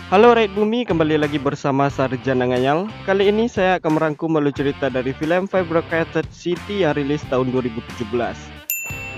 Halo Raid Bumi, kembali lagi bersama Sarjana Ngayal. Kali ini saya akan merangkum alur cerita dari film Fabricated City yang rilis tahun 2017.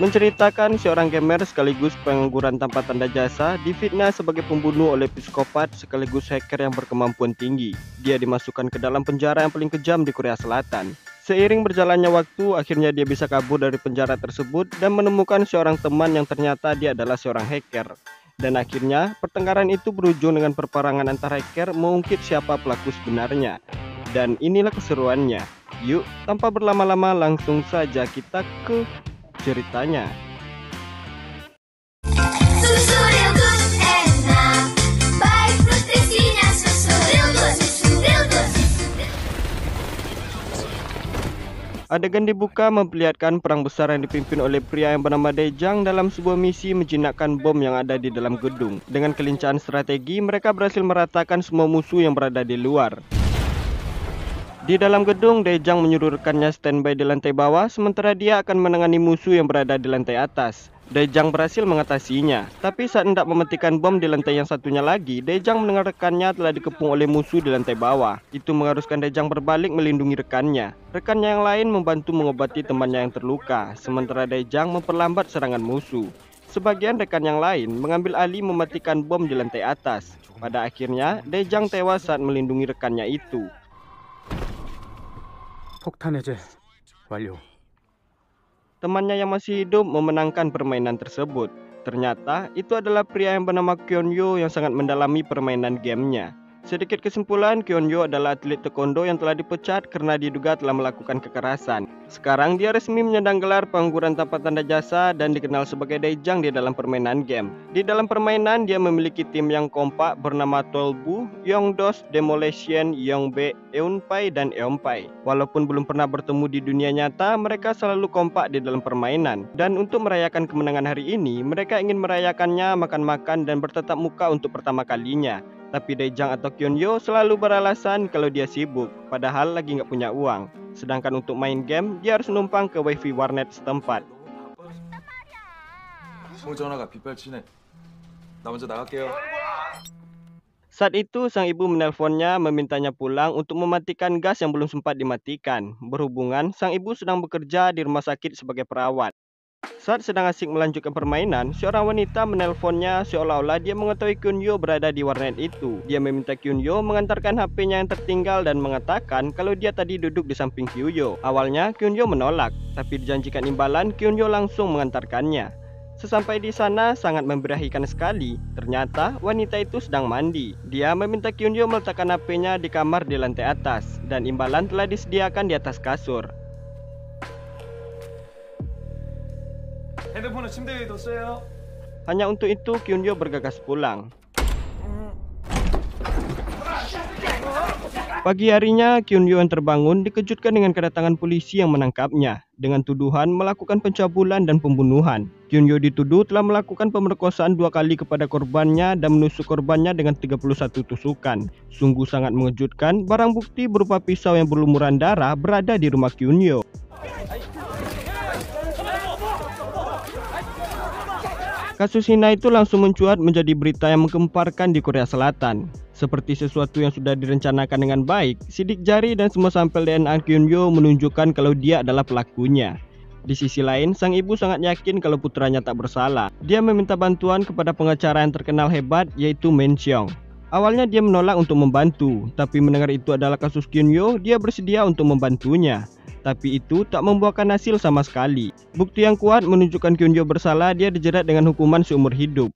Menceritakan seorang gamer sekaligus pengangguran tanpa tanda jasa difitnah sebagai pembunuh oleh psikopat sekaligus hacker yang berkemampuan tinggi. Dia dimasukkan ke dalam penjara yang paling kejam di Korea Selatan. Seiring berjalannya waktu, akhirnya dia bisa kabur dari penjara tersebut dan menemukan seorang teman yang ternyata dia adalah seorang hacker. Dan akhirnya, pertengkaran itu berujung dengan perperangan antara hacker mengungkit siapa pelaku sebenarnya. Dan inilah keseruannya. Yuk, tanpa berlama-lama langsung saja kita ke ceritanya. Susu real good enak, baik nutrisinya. Susu real good, susu real good. Adegan dibuka memperlihatkan perang besar yang dipimpin oleh pria yang bernama Dae-jang dalam sebuah misi menjinakkan bom yang ada di dalam gedung. Dengan kelincahan strategi, mereka berhasil meratakan semua musuh yang berada di luar. Di dalam gedung, Dae-jang menyuruh rekannya standby di lantai bawah, sementara dia akan menangani musuh yang berada di lantai atas. Dae-jang berhasil mengatasinya, tapi saat hendak mematikan bom di lantai yang satunya lagi, Dae-jang mendengar rekannya telah dikepung oleh musuh di lantai bawah. Itu mengharuskan Dae-jang berbalik melindungi rekannya. Rekannya yang lain membantu mengobati temannya yang terluka, sementara Dae-jang memperlambat serangan musuh. Sebagian rekan yang lain mengambil alih mematikan bom di lantai atas. Pada akhirnya, Dae-jang tewas saat melindungi rekannya itu. 폭탄 해제 완료. Temannya yang masih hidup memenangkan permainan tersebut. Ternyata itu adalah pria yang bernama Kyonyo yang sangat mendalami permainan gamenya. Sedikit kesimpulan, Kyonyo adalah atlet taekwondo yang telah dipecat karena diduga telah melakukan kekerasan. Sekarang dia resmi menyandang gelar pengangguran tanpa tanda jasa dan dikenal sebagai Dae-jang di dalam permainan game. Di dalam permainan dia memiliki tim yang kompak bernama Tolbu, Yongdos, Demolition, Yongbae, Eunpai, dan Eonpai. Walaupun belum pernah bertemu di dunia nyata, mereka selalu kompak di dalam permainan. Dan untuk merayakan kemenangan hari ini, mereka ingin merayakannya makan-makan dan bertatap muka untuk pertama kalinya. Tapi Dae-jang atau Kyonyo selalu beralasan kalau dia sibuk, padahal lagi nggak punya uang. Sedangkan untuk main game, dia harus numpang ke wifi warnet setempat. 전화가 빗발치네. 나 먼저 나갈게요. Saat itu, sang ibu menelponnya memintanya pulang untuk mematikan gas yang belum sempat dimatikan. Berhubungan, sang ibu sedang bekerja di rumah sakit sebagai perawat. Saat sedang asik melanjutkan permainan, seorang wanita menelponnya seolah-olah dia mengetahui Kyonyo berada di warnet itu. Dia meminta Kyonyo mengantarkan HP-nya yang tertinggal dan mengatakan kalau dia tadi duduk di samping Kyonyo. Awalnya Kyonyo menolak, tapi dijanjikan imbalan, Kyonyo langsung mengantarkannya. Sesampai di sana sangat membirahikan sekali. Ternyata wanita itu sedang mandi. Dia meminta Kyonyo meletakkan HP-nya di kamar di lantai atas dan imbalan telah disediakan di atas kasur. 핸드폰은 침대 위에 뒀어요. Hanya untuk itu Kyonyo bergegas pulang. Pagi harinya, Kyonyo yang terbangun dikejutkan dengan kedatangan polisi yang menangkapnya dengan tuduhan melakukan pencabulan dan pembunuhan. Kyonyo dituduh telah melakukan pemerkosaan 2 kali kepada korbannya dan menusuk korbannya dengan 31 tusukan. Sungguh sangat mengejutkan, barang bukti berupa pisau yang berlumuran darah berada di rumah Kyonyo. Kasus hina itu langsung mencuat menjadi berita yang menggemparkan di Korea Selatan. Seperti sesuatu yang sudah direncanakan dengan baik, sidik jari dan semua sampel DNA Kyonyo menunjukkan kalau dia adalah pelakunya. Di sisi lain, sang ibu sangat yakin kalau putranya tak bersalah. Dia meminta bantuan kepada pengacara yang terkenal hebat yaitu Men Seong. Awalnya dia menolak untuk membantu, tapi mendengar itu adalah kasus Kyonyo, dia bersedia untuk membantunya. Tapi itu tak membuahkan hasil sama sekali. Bukti yang kuat menunjukkan Kyonyo bersalah, dia dijerat dengan hukuman seumur hidup.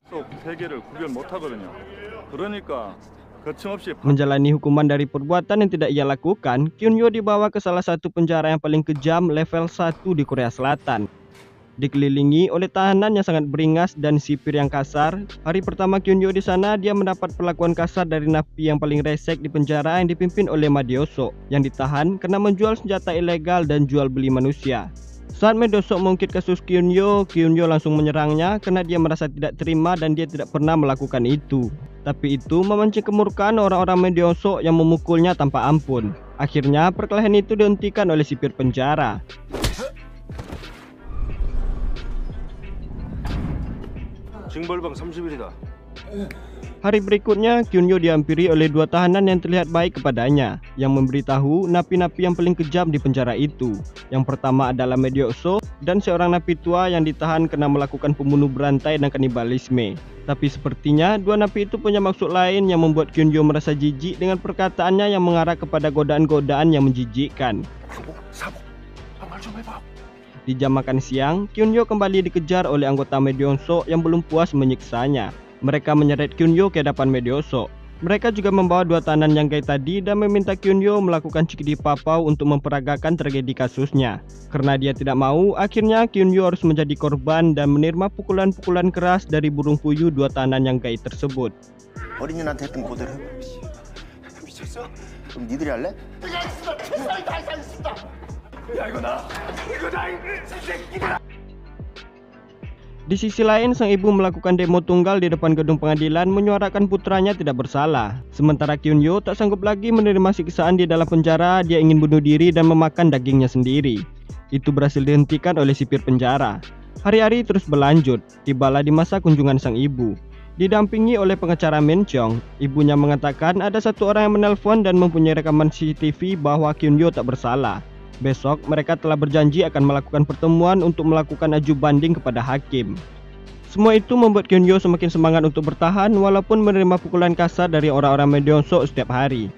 Menjalani hukuman dari perbuatan yang tidak ia lakukan, Kyonyo dibawa ke salah satu penjara yang paling kejam level 1 di Korea Selatan. Dikelilingi oleh tahanan yang sangat beringas dan sipir yang kasar. Hari pertama Kyonyo di sana, dia mendapat perlakuan kasar dari napi yang paling resek di penjara yang dipimpin oleh Madyoso, yang ditahan karena menjual senjata ilegal dan jual beli manusia. Saat Madyoso mengungkit kasus Kyonyo, Kyonyo langsung menyerangnya karena dia merasa tidak terima dan dia tidak pernah melakukan itu. Tapi itu memancing kemurkaan orang-orang Madyoso yang memukulnya tanpa ampun. Akhirnya perkelahian itu dihentikan oleh sipir penjara. 징벌방 30일이다. Hari berikutnya, Kyunyo dihampiri oleh dua tahanan yang terlihat baik kepadanya, yang memberitahu napi-napi yang paling kejam di penjara itu. Yang pertama adalah Medeokso dan seorang napi tua yang ditahan karena melakukan pembunuh berantai dan kanibalisme. Tapi sepertinya dua napi itu punya maksud lain yang membuat Kyunyo merasa jijik dengan perkataannya yang mengarah kepada godaan-godaan yang menjijikkan. Di jam makan siang, Kyunyo kembali dikejar oleh anggota Medeokso yang belum puas menyiksanya. Mereka menyeret Kyunyo ke hadapan Medeokso. Mereka juga membawa dua tahanan yang kayak tadi dan meminta Kyunyo melakukan cikidi papau untuk memperagakan tragedi kasusnya. Karena dia tidak mau, akhirnya Kyunyo harus menjadi korban dan menerima pukulan-pukulan keras dari burung puyuh dua tahanan yang gaib tersebut. 어린이한테 했던 거 그대로 해봐. 미쳤어? 그럼 니들이 할래? Di sisi lain, sang ibu melakukan demo tunggal di depan gedung pengadilan menyuarakan putranya tidak bersalah. Sementara Kyunyo tak sanggup lagi menerima siksaan di dalam penjara, dia ingin bunuh diri dan memakan dagingnya sendiri. Itu berhasil dihentikan oleh sipir penjara. Hari-hari terus berlanjut, tibalah di masa kunjungan sang ibu. Didampingi oleh pengacara Min Cheong, ibunya mengatakan ada satu orang yang menelpon dan mempunyai rekaman CCTV bahwa Kyunyo tak bersalah. Besok mereka telah berjanji akan melakukan pertemuan untuk melakukan aju banding kepada hakim. Semua itu membuat Kyunyo semakin semangat untuk bertahan walaupun menerima pukulan kasar dari orang-orang Medeokso setiap hari.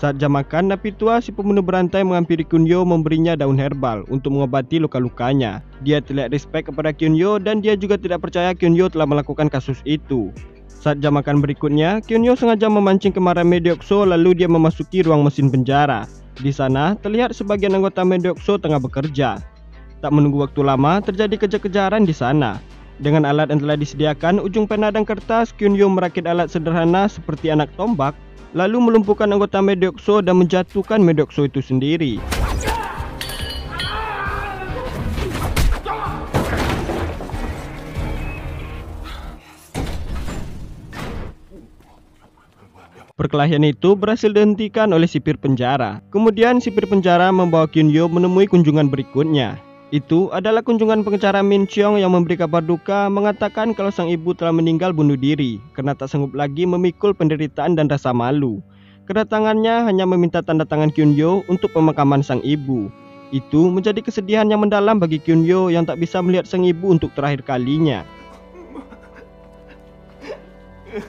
Saat jam makan, napi tua si pembunuh berantai menghampiri Kyunyo memberinya daun herbal untuk mengobati luka-lukanya. Dia terlihat respect kepada Kyunyo dan dia juga tidak percaya Kyunyo telah melakukan kasus itu. Saat jam makan berikutnya, Kyunyo sengaja memancing kemarahan Medeokso lalu dia memasuki ruang mesin penjara. Di sana, terlihat sebagian anggota Medeokso tengah bekerja. Tak menunggu waktu lama, terjadi kejar-kejaran di sana. Dengan alat yang telah disediakan, ujung pena dan kertas, Kyunyo merakit alat sederhana seperti anak tombak, lalu melumpuhkan anggota Medeokso dan menjatuhkan Medeokso itu sendiri. Perkelahian itu berhasil dihentikan oleh sipir penjara. Kemudian sipir penjara membawa Kyunyo menemui kunjungan berikutnya. Itu adalah kunjungan pengacara Min Cheong yang memberi kabar duka, mengatakan kalau sang ibu telah meninggal bunuh diri karena tak sanggup lagi memikul penderitaan dan rasa malu. Kedatangannya hanya meminta tanda tangan Kyunyo untuk pemakaman sang ibu. Itu menjadi kesedihan yang mendalam bagi Kyunyo yang tak bisa melihat sang ibu untuk terakhir kalinya.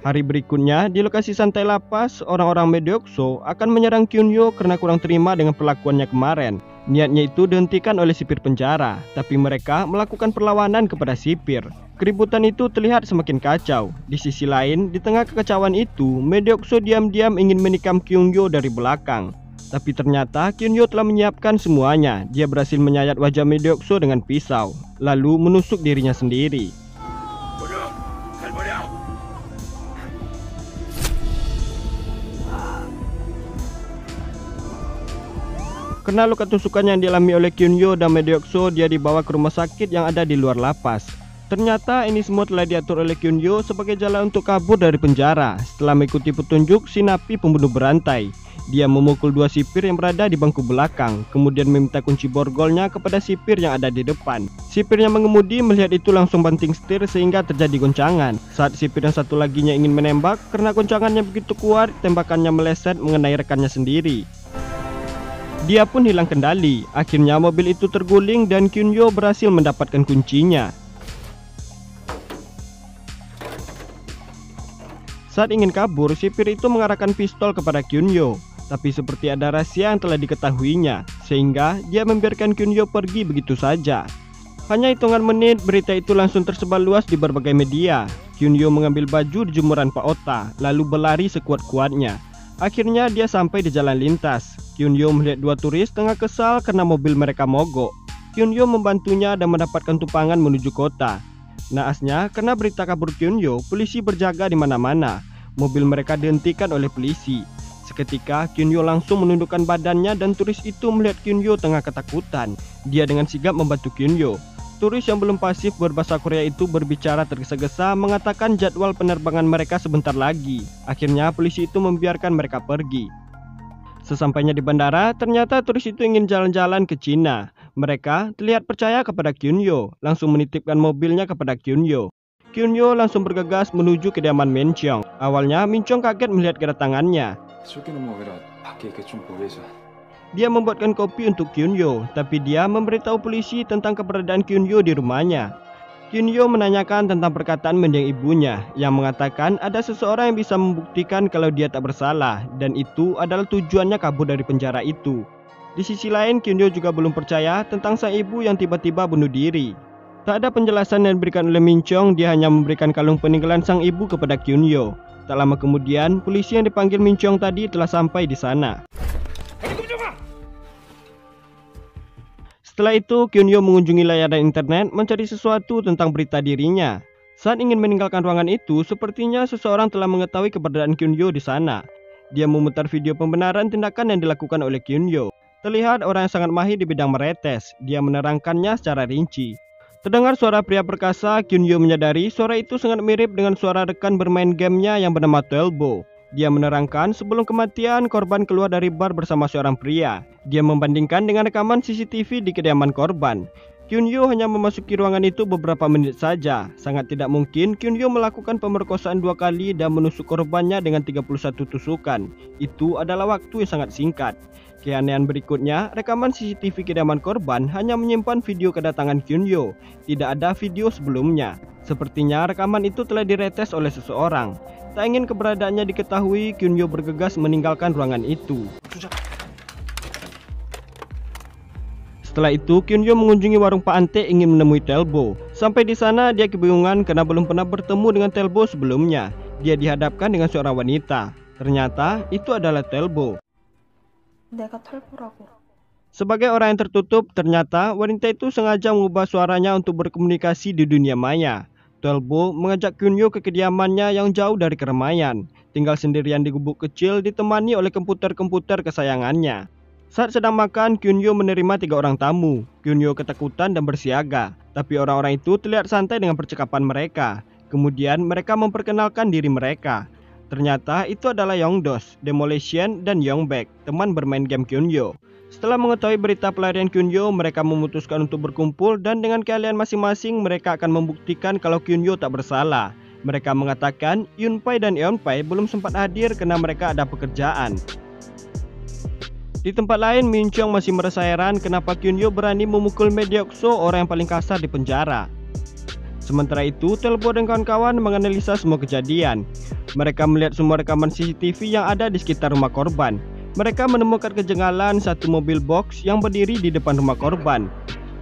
Hari berikutnya, di lokasi santai lapas, orang-orang Medeokso akan menyerang Kyunyo karena kurang terima dengan perlakuannya kemarin. Niatnya itu dihentikan oleh sipir penjara, tapi mereka melakukan perlawanan kepada sipir. Keributan itu terlihat semakin kacau. Di sisi lain, di tengah kekacauan itu, Medeokso diam-diam ingin menikam Kyunyo dari belakang. Tapi ternyata Kyunyo telah menyiapkan semuanya. Dia berhasil menyayat wajah Medeokso dengan pisau, lalu menusuk dirinya sendiri. Karena luka tusukan yang dialami oleh Kyunyo dan Medeokso, dia dibawa ke rumah sakit yang ada di luar lapas. Ternyata ini semua telah diatur oleh Kyunyo sebagai jalan untuk kabur dari penjara. Setelah mengikuti petunjuk si napi pembunuh berantai, dia memukul dua sipir yang berada di bangku belakang, kemudian meminta kunci borgolnya kepada sipir yang ada di depan. Sipir yang mengemudi melihat itu langsung banting setir sehingga terjadi goncangan. Saat sipir yang satu laginya ingin menembak, karena goncangannya begitu kuat, tembakannya meleset mengenai rekannya sendiri. Dia pun hilang kendali. Akhirnya mobil itu terguling dan Kyunyo berhasil mendapatkan kuncinya. Saat ingin kabur, sipir itu mengarahkan pistol kepada Kyunyo. Tapi seperti ada rahasia yang telah diketahuinya, sehingga dia membiarkan Kyunyo pergi begitu saja. Hanya hitungan menit, berita itu langsung tersebar luas di berbagai media. Kyunyo mengambil baju di jemuran Pak Ota, lalu berlari sekuat-kuatnya. Akhirnya dia sampai di jalan lintas. Kyunyo melihat dua turis tengah kesal karena mobil mereka mogok. Kyunyo membantunya dan mendapatkan tumpangan menuju kota. Naasnya, karena berita kabur Kyunyo, polisi berjaga di mana-mana. Mobil mereka dihentikan oleh polisi. Seketika, Kyunyo langsung menundukkan badannya dan turis itu melihat Kyunyo tengah ketakutan. Dia dengan sigap membantu Kyunyo. Turis yang belum pasif berbahasa Korea itu berbicara tergesa-gesa mengatakan jadwal penerbangan mereka sebentar lagi. Akhirnya polisi itu membiarkan mereka pergi. Sesampainya di bandara, ternyata turis itu ingin jalan-jalan ke Cina. Mereka terlihat percaya kepada Kyunyo, langsung menitipkan mobilnya kepada Kyunyo. Kyunyo langsung bergegas menuju kediaman Min Chong. Awalnya Min Chong kaget melihat kedatangannya. 술기는 먹으라 밖에 이렇게 좀 보이자. Dia membuatkan kopi untuk Kyunyo, tapi dia memberitahu polisi tentang keberadaan Kyunyo di rumahnya. Kyunyo menanyakan tentang perkataan mendiang ibunya yang mengatakan ada seseorang yang bisa membuktikan kalau dia tak bersalah, dan itu adalah tujuannya kabur dari penjara itu. Di sisi lain, Kyunyo juga belum percaya tentang sang ibu yang tiba-tiba bunuh diri. Tak ada penjelasan yang diberikan oleh Min Chong, dia hanya memberikan kalung peninggalan sang ibu kepada Kyunyo. Tak lama kemudian, polisi yang dipanggil Min Chong tadi telah sampai di sana. Setelah itu, Kyunyo mengunjungi layanan internet mencari sesuatu tentang berita dirinya. Saat ingin meninggalkan ruangan itu, sepertinya seseorang telah mengetahui keberadaan Kyunyo di sana. Dia memutar video pembenaran tindakan yang dilakukan oleh Kyunyo. Terlihat orang yang sangat mahir di bidang meretes. Dia menerangkannya secara rinci. Terdengar suara pria perkasa, Kyunyo menyadari suara itu sangat mirip dengan suara rekan bermain gamenya yang bernama Twelbo. Dia menerangkan sebelum kematian korban keluar dari bar bersama seorang pria. Dia membandingkan dengan rekaman CCTV di kediaman korban. Kyunyo hanya memasuki ruangan itu beberapa menit saja. Sangat tidak mungkin Kyunyo melakukan pemerkosaan 2 kali dan menusuk korbannya dengan 31 tusukan. Itu adalah waktu yang sangat singkat. Keanehan berikutnya, rekaman CCTV kediaman korban hanya menyimpan video kedatangan Kyunyo. Tidak ada video sebelumnya. Sepertinya rekaman itu telah diretes oleh seseorang. Tak ingin keberadaannya diketahui, Kyunyo bergegas meninggalkan ruangan itu. Setelah itu, Kyunyo mengunjungi warung Pak Ante ingin menemui Telbo. Sampai di sana, dia kebingungan karena belum pernah bertemu dengan Telbo sebelumnya. Dia dihadapkan dengan seorang wanita. Ternyata, itu adalah Telbo. 내가 털보라고. Sebagai orang yang tertutup, ternyata wanita itu sengaja mengubah suaranya untuk berkomunikasi di dunia maya. Twelbo mengajak Kyunyo ke kediamannya yang jauh dari keramaian, tinggal sendirian di gubuk kecil ditemani oleh komputer-komputer kesayangannya. Saat sedang makan, Kyunyo menerima 3 orang tamu. Kyunyo ketakutan dan bersiaga, tapi orang-orang itu terlihat santai dengan percakapan mereka. Kemudian mereka memperkenalkan diri mereka. Ternyata itu adalah Yongdos, Demolition, dan Yongbek, teman bermain game Kyunyo. Setelah mengetahui berita pelarian Kyunyo, mereka memutuskan untuk berkumpul dan dengan keahlian masing-masing mereka akan membuktikan kalau Kyunyo tak bersalah. Mereka mengatakan Yunpai dan Yeonpai belum sempat hadir karena mereka ada pekerjaan. Di tempat lain, Min Chong masih merasa heran kenapa Kyunyo berani memukul Medeokso, orang yang paling kasar di penjara. Sementara itu, Telbo dan kawan-kawan menganalisa semua kejadian. Mereka melihat semua rekaman CCTV yang ada di sekitar rumah korban. Mereka menemukan kejanggalan satu mobil box yang berdiri di depan rumah korban.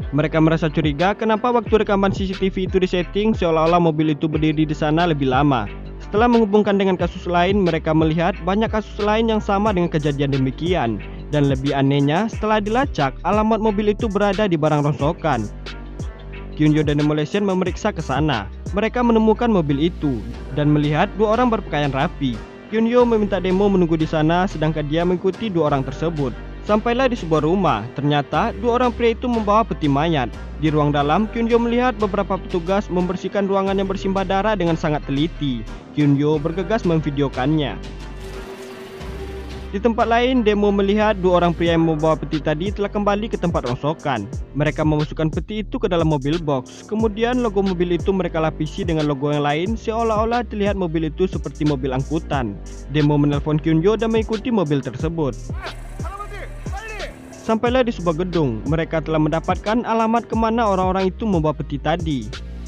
Mereka merasa curiga kenapa waktu rekaman CCTV itu disetting seolah-olah mobil itu berdiri di sana lebih lama. Setelah menghubungkan dengan kasus lain, mereka melihat banyak kasus lain yang sama dengan kejadian demikian. Dan lebih anehnya, setelah dilacak, alamat mobil itu berada di barang rongsokan. Kyunyo dan Demolition memeriksa ke sana. Mereka menemukan mobil itu dan melihat 2 orang berpakaian rapi. Kyunyo meminta Demo menunggu di sana sedangkan dia mengikuti 2 orang tersebut. Sampailah di sebuah rumah. Ternyata 2 orang pria itu membawa peti mayat. Di ruang dalam, Kyunyo melihat beberapa petugas membersihkan ruangan yang bersimbah darah dengan sangat teliti. Kyunyo bergegas memvideokannya. Di tempat lain, Demo melihat 2 orang pria yang membawa peti tadi telah kembali ke tempat rongsokan. Mereka memasukkan peti itu ke dalam mobil box. Kemudian logo mobil itu mereka lapisi dengan logo yang lain seolah-olah terlihat mobil itu seperti mobil angkutan. Demo menelpon Kyunyo dan mengikuti mobil tersebut. Sampailah di sebuah gedung. Mereka telah mendapatkan alamat kemana orang-orang itu membawa peti tadi.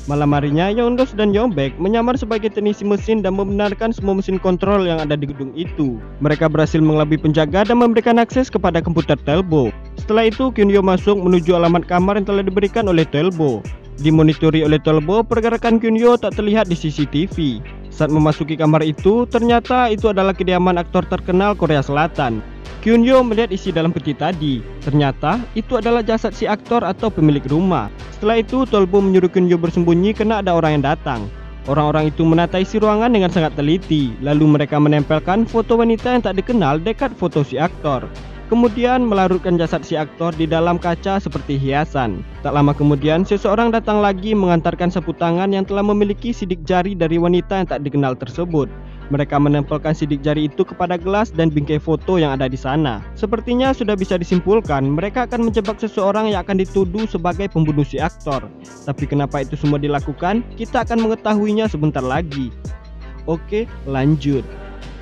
Malam harinya, Yongdos dan Yongbek menyamar sebagai teknisi mesin dan membenarkan semua mesin kontrol yang ada di gedung itu. Mereka berhasil mengelabui penjaga dan memberikan akses kepada komputer Telbo. Setelah itu, Kyunyo masuk menuju alamat kamar yang telah diberikan oleh Telbo. Dimonitori oleh Telbo, pergerakan Kyunyo tak terlihat di CCTV. Saat memasuki kamar itu, ternyata itu adalah kediaman aktor terkenal Korea Selatan. Kyunyo melihat isi dalam peti tadi. Ternyata itu adalah jasad si aktor atau pemilik rumah. Setelah itu, Telbo menyuruh Kyunyo bersembunyi karena ada orang yang datang. Orang-orang itu menata isi ruangan dengan sangat teliti. Lalu mereka menempelkan foto wanita yang tak dikenal dekat foto si aktor. Kemudian melarutkan jasad si aktor di dalam kaca seperti hiasan. Tak lama kemudian, seseorang datang lagi mengantarkan sapu tangan yang telah memiliki sidik jari dari wanita yang tak dikenal tersebut. Mereka menempelkan sidik jari itu kepada gelas dan bingkai foto yang ada di sana. Sepertinya sudah bisa disimpulkan mereka akan menjebak seseorang yang akan dituduh sebagai pembunuh si aktor. Tapi kenapa itu semua dilakukan? Kita akan mengetahuinya sebentar lagi. Oke, lanjut.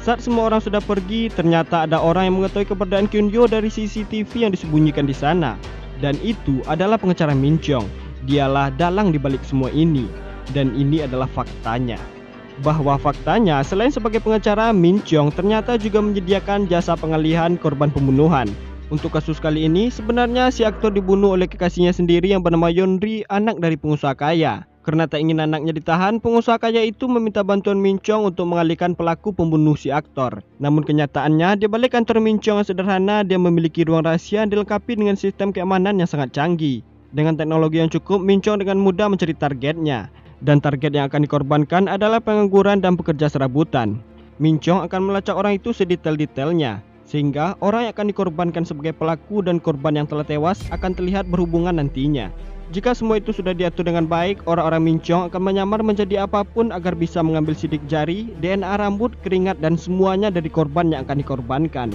Saat semua orang sudah pergi, ternyata ada orang yang mengetahui keberadaan Kyunyo dari CCTV yang disembunyikan di sana. Dan itu adalah pengacara Min Chong. Dialah dalang dibalik semua ini. Dan ini adalah faktanya. Bahwa faktanya, selain sebagai pengacara, Min Chong ternyata juga menyediakan jasa pengalihan korban pembunuhan. Untuk kasus kali ini, sebenarnya si aktor dibunuh oleh kekasihnya sendiri yang bernama Yeonri, anak dari pengusaha kaya. Karena tak ingin anaknya ditahan, pengusaha kaya itu meminta bantuan Min Chong untuk mengalihkan pelaku pembunuh si aktor. Namun kenyataannya, di balik kantor Min Chong yang sederhana, dia memiliki ruang rahasia yang dilengkapi dengan sistem keamanan yang sangat canggih. Dengan teknologi yang cukup, Min Chong dengan mudah mencari targetnya. Dan target yang akan dikorbankan adalah pengangguran dan pekerja serabutan. Min Chong akan melacak orang itu sedetail-detailnya, sehingga orang yang akan dikorbankan sebagai pelaku dan korban yang telah tewas akan terlihat berhubungan nantinya. Jika semua itu sudah diatur dengan baik, orang-orang Min Chong akan menyamar menjadi apapun agar bisa mengambil sidik jari, DNA rambut, keringat, dan semuanya dari korban yang akan dikorbankan.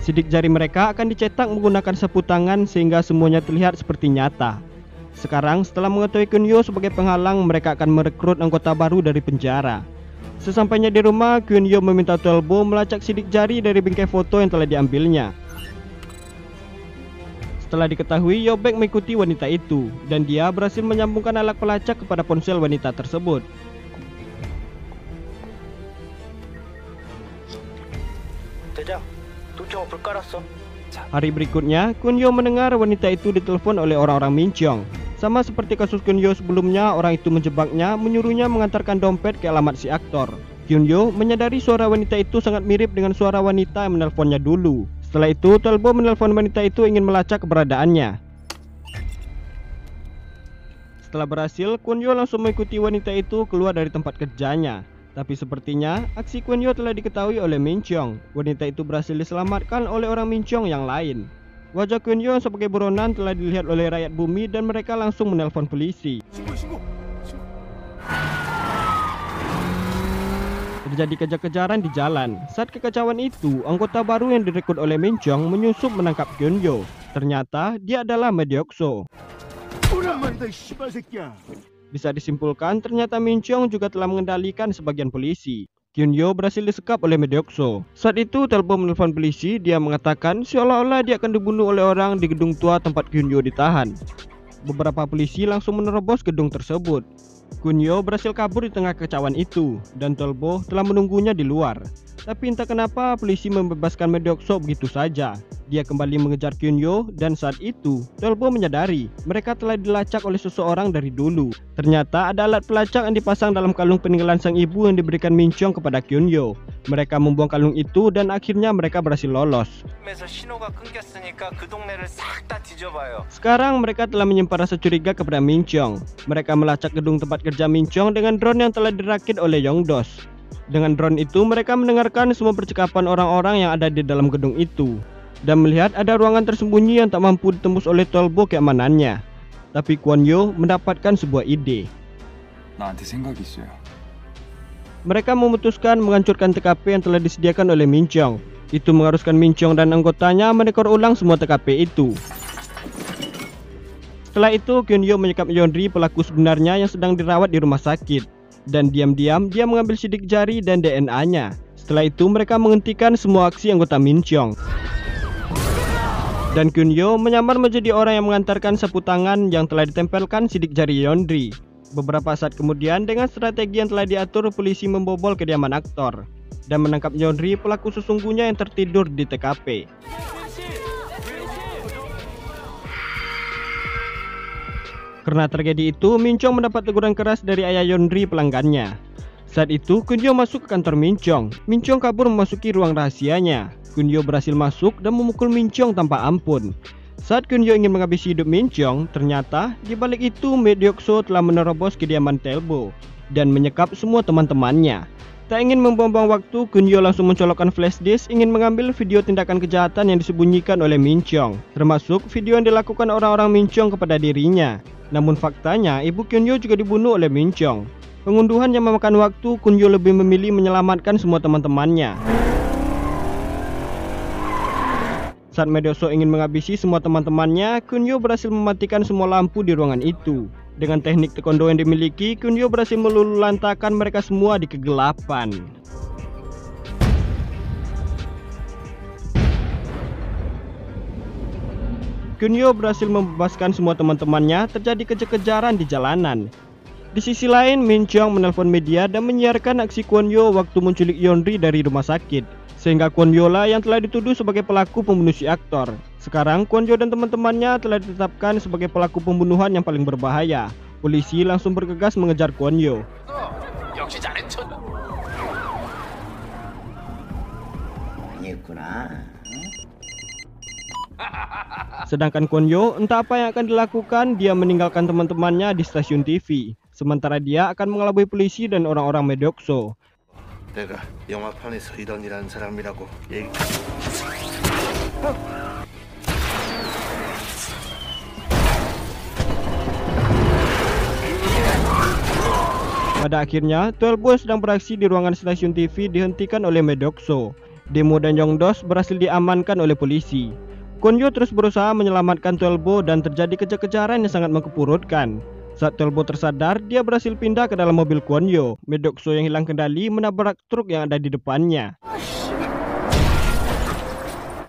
Sidik jari mereka akan dicetak menggunakan sapu tangan sehingga semuanya terlihat seperti nyata. Sekarang, setelah mengetahui Kyunyo sebagai penghalang, mereka akan merekrut anggota baru dari penjara. Sesampainya di rumah, Kyunyo meminta Tuelbo melacak sidik jari dari bingkai foto yang telah diambilnya. Setelah diketahui, Yobek mengikuti wanita itu, dan dia berhasil menyambungkan alat pelacak kepada ponsel wanita tersebut. Hari berikutnya, Kyunyo mendengar wanita itu ditelepon oleh orang-orang Min Chong. Sama seperti kasus Kyunyo sebelumnya, orang itu menjebaknya, menyuruhnya mengantarkan dompet ke alamat si aktor. Kyunyo menyadari suara wanita itu sangat mirip dengan suara wanita yang menelponnya dulu. Setelah itu, Tuelbo menelpon wanita itu ingin melacak keberadaannya. Setelah berhasil, Kyunyo langsung mengikuti wanita itu keluar dari tempat kerjanya. Tapi sepertinya, aksi Kyunyo telah diketahui oleh Min Chong. Wanita itu berhasil diselamatkan oleh orang Min Chong yang lain. Wajah Kyunyo sebagai buronan telah dilihat oleh rakyat bumi dan mereka langsung menelpon polisi. Terjadi kejar-kejaran di jalan. Saat kekacauan itu, anggota baru yang direkrut oleh Min Chong menyusup menangkap Kyunyo. Ternyata dia adalah Medeokso. Bisa disimpulkan, ternyata Min Chong juga telah mengendalikan sebagian polisi. Kyunyo berhasil disekap oleh Medeokso. Saat itu, Tuelbo menelpon polisi. Dia mengatakan seolah-olah dia akan dibunuh oleh orang di gedung tua tempat Kyunyo ditahan. Beberapa polisi langsung menerobos gedung tersebut. Kyunyo berhasil kabur di tengah kekacauan itu, dan Tuelbo telah menunggunya di luar. Tapi entah kenapa polisi membebaskan Medeokso begitu saja. Dia kembali mengejar Kyunyo, dan saat itu Tuelbo menyadari mereka telah dilacak oleh seseorang dari dulu. Ternyata ada alat pelacak yang dipasang dalam kalung peninggalan sang ibu yang diberikan Min Chong kepada Kyunyo. Mereka membuang kalung itu dan akhirnya mereka berhasil lolos. Sekarang mereka telah menyimpan rasa curiga kepada Min Chong. Mereka melacak gedung tempat kerja Min Chong dengan drone yang telah dirakit oleh Yongdos. Dengan drone itu mereka mendengarkan semua percakapan orang-orang yang ada di dalam gedung itu dan melihat ada ruangan tersembunyi yang tak mampu ditembus oleh Tuelbo keamanannya. Tapi Kyunyo mendapatkan sebuah ide. Mereka memutuskan menghancurkan TKP yang telah disediakan oleh Min Chong. Itu mengharuskan Min Chong dan anggotanya mendekor ulang semua TKP itu. Setelah itu, Kyunyo menyekap Yeonri, pelaku sebenarnya yang sedang dirawat di rumah sakit. Dan diam-diam dia mengambil sidik jari dan DNA-nya. Setelah itu mereka menghentikan semua aksi anggota Min Chong. Dan Kyunyo menyamar menjadi orang yang mengantarkan sapu tangan yang telah ditempelkan sidik jari Yeonri. Beberapa saat kemudian, dengan strategi yang telah diatur, polisi membobol kediaman aktor dan menangkap Yeonri, pelaku sesungguhnya yang tertidur di TKP. Karena tragedi itu, Min Chong mendapat teguran keras dari ayah Yeonri, pelanggannya. Saat itu, Kyunyo masuk ke kantor Min Chong. Min Chong kabur memasuki ruang rahasianya. Kyunyo berhasil masuk dan memukul Min Chong tanpa ampun. Saat Kyunyo ingin menghabisi hidup Min Chong, ternyata di balik itu Medeokso telah menerobos kediaman Tuelbo dan menyekap semua teman-temannya. Tak ingin membuang-buang waktu, Kyunyo langsung mencolokkan flash disk ingin mengambil video tindakan kejahatan yang disembunyikan oleh Min Chong, termasuk video yang dilakukan orang-orang Min Chong kepada dirinya. Namun faktanya, ibu Kyunyo juga dibunuh oleh Min Chong. Pengunduhan yang memakan waktu, Kunyo lebih memilih menyelamatkan semua teman-temannya. Saat Medeokso ingin menghabisi semua teman-temannya, Kunyo berhasil mematikan semua lampu di ruangan itu. Dengan teknik taekwondo yang dimiliki, Kunyo berhasil meluluhlantakkan mereka semua di kegelapan. Kunyo berhasil membebaskan semua teman-temannya. Terjadi kejar-kejaran di jalanan. Di sisi lain, Min Cheong menelpon media dan menyiarkan aksi Kwon-yo waktu menculik Yeonri dari rumah sakit. Sehingga Kwon-yo lah yang telah dituduh sebagai pelaku pembunuh si aktor. Sekarang Kwon-yo dan teman-temannya telah ditetapkan sebagai pelaku pembunuhan yang paling berbahaya. Polisi langsung bergegas mengejar Kwon-yo. Sedangkan Kwon-yo entah apa yang akan dilakukan, dia meninggalkan teman-temannya di stasiun TV. Sementara dia akan mengelabui polisi dan orang-orang Medeokso. 내가 영화판에서 이런 일 한 사람이라고 얘기. Pada akhirnya, 12 sedang beraksi di ruangan stasiun TV dihentikan oleh Medeokso. Demo dan Yongdos berhasil diamankan oleh polisi. Kwon-yo terus berusaha menyelamatkan 12 dan terjadi kejar-kejaran yang sangat mengkepurutkan. Saat 12 tersadar, dia berhasil pindah ke dalam mobil Kwon-yo. Medeokso yang hilang kendali menabrak truk yang ada di depannya.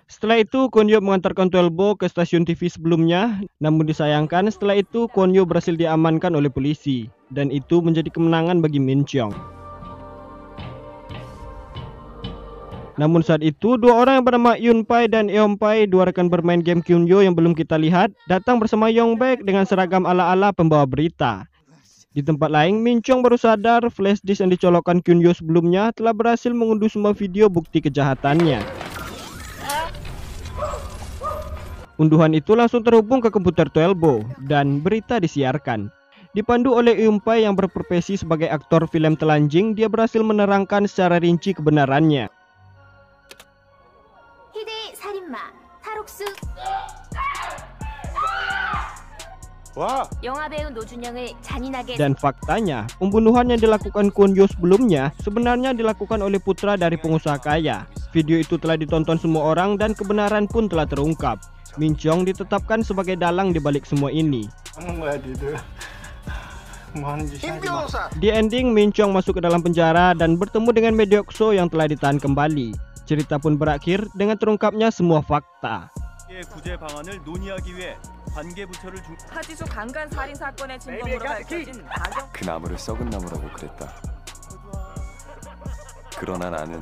Setelah itu, Kwon-yo mengantarkan 12 ke stasiun TV sebelumnya. Namun disayangkan, setelah itu Kwon-yo berhasil diamankan oleh polisi. Dan itu menjadi kemenangan bagi Min Cheong. Namun saat itu, dua orang yang bernama Yun-pai dan Eom-pai, dua rekan bermain game Kyun-yo yang belum kita lihat, datang bersama Yong-baek dengan seragam ala-ala pembawa berita. Di tempat lain, Min Cheong baru sadar flash disk yang dicolokkan Kyun-yo sebelumnya telah berhasil mengunduh semua video bukti kejahatannya. Unduhan itu langsung terhubung ke komputer 12 dan berita disiarkan. Dipandu oleh Eom-pai yang berprofesi sebagai aktor film telanjang, dia berhasil menerangkan secara rinci kebenarannya. Dan faktanya, pembunuhan yang dilakukan Kwon-yo sebelumnya sebenarnya dilakukan oleh putra dari pengusaha kaya. Video itu telah ditonton semua orang dan kebenaran pun telah terungkap. Min Cheong ditetapkan sebagai dalang di balik semua ini. Di ending, Min Cheong masuk ke dalam penjara dan bertemu dengan Medeokso yang telah ditahan kembali. Cerita pun berakhir dengan terungkapnya semua fakta. 구제 방안을 논의하기 위해 관계 부처를 하지수 강간 살인 사건의 진범으로 밝혀진 그 나무를 썩은 나무라고 그랬다. 그러나 나는